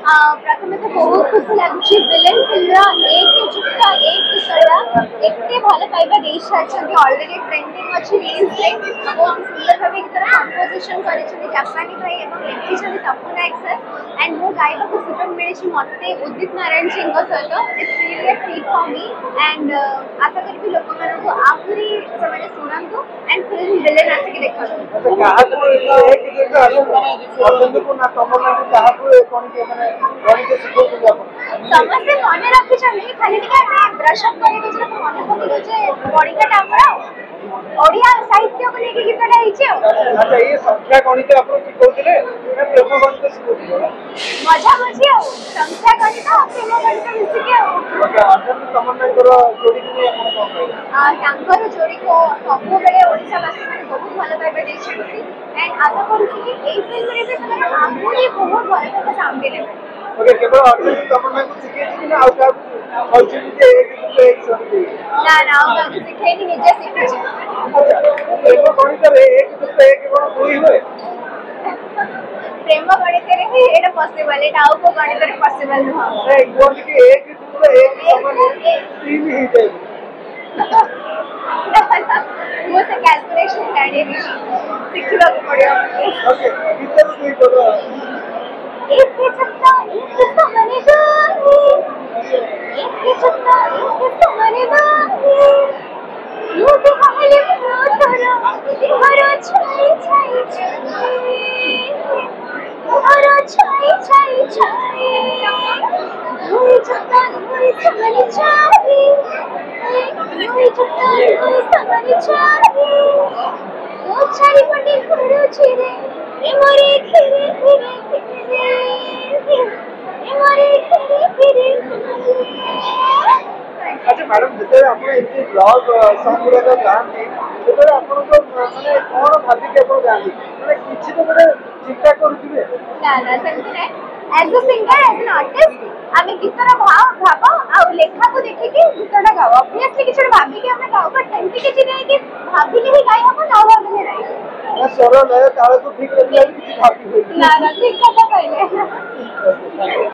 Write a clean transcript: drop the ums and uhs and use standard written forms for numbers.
प्रथमे तो बहुत खुशी लगुच विलेन फिल्म एक जुक्त एक गीतटा एते भल पाइबा दे सारछन्ती ऑलरेडी ट्रेंडिंग अछि रील्स रे बहुत सुंदर भाबे गीतर कंपोजिशन करिछन्ती जापानी भाई एवं लिखिछन्ती तपन नायक सर एंड मो गाइबा को सुजोग मिलिछि मते उदित नारायण सिंह को सहित it's really a treat for me and आशा करी लोक मानको को आहुरी समय सुनंतु एंड फिल्म विलेन आसिक देखंतु। अच्छा कहा को एक जगह आलो को ना तमन्ना को कहा को कोन के माने कोन के सिखौतु आपण समस्त मने रखिछन्ती खाली टिके हमें ब्रश अप करि के जे मने पकि जे बड़ीका टामरा ओडिया साहित्य को लेके गीतटा हिचे। अच्छा ये संख्या गणित आपण सिखौतिले ना प्रेम गणित सिखौतिले मजा मजी आ संख्या गणित आ प्रेम गणित मिसी के ओके अंदर तमन्ना करो जोड़ी को आपण कोन कहले तांकर जोड़ी को सब बेले ओडिसा वासी माने बहुत भलो पाइबा देछन्ती एंड आशा करूछि कि एई फिल्म रे भी ସେମାନେ आहुरी बहुत भलो पाइबा सामने लेबे। ओके केवल अर्जुन तमन्ना को सिखेछि ना आउ का कहछि जे एक सही ना ना हम तो सिखेनी निजे सिखेछि। प्रेम गणित रे एक जुक्त एक कोन दुई होय प्रेम गणित रे ही एटा पॉसिबल एटा आउ को गणित रे पॉसिबल न नहीं कोन कि एक जुक्त एक समान तीन ही जाय वो से कैलकुलेशन जाने सिखिबा को पड़ियो मते। ओके इतर दुई करो एक चक्का एक समान जाए एक चक्का एक समान जाए लोग कहले तोरा हरो छाई छाई छाई हरो छाई छाई छाई कोई चक्का कोई समान जाए कोई चक्का कोई समान जाए ओ छाई पटी हरो छिरे ए मोरे खिरे खिरे खिरे ए मोरे खिरे खिरे अच्छा मैडम जते आपण एते ब्लॉग संपूर्ण का गान नै जते आपण को माने कोन भाबी के आपण गान माने किछि तो बडे चिंता करूथिबे ना ना सेमति नै as a singer as an artist आमे गीतर भाव आ लेखा को देखि के गीतटा गाओ ऑब्वियसली किछि भाबी के हमें गाओ बट सेमति किछि नै कि भाबी के ही गाई हम ना भाबी नै ना सरल है ताले तो ठीक रही किछि भाबी होई ना ना ठीक कथा कहले।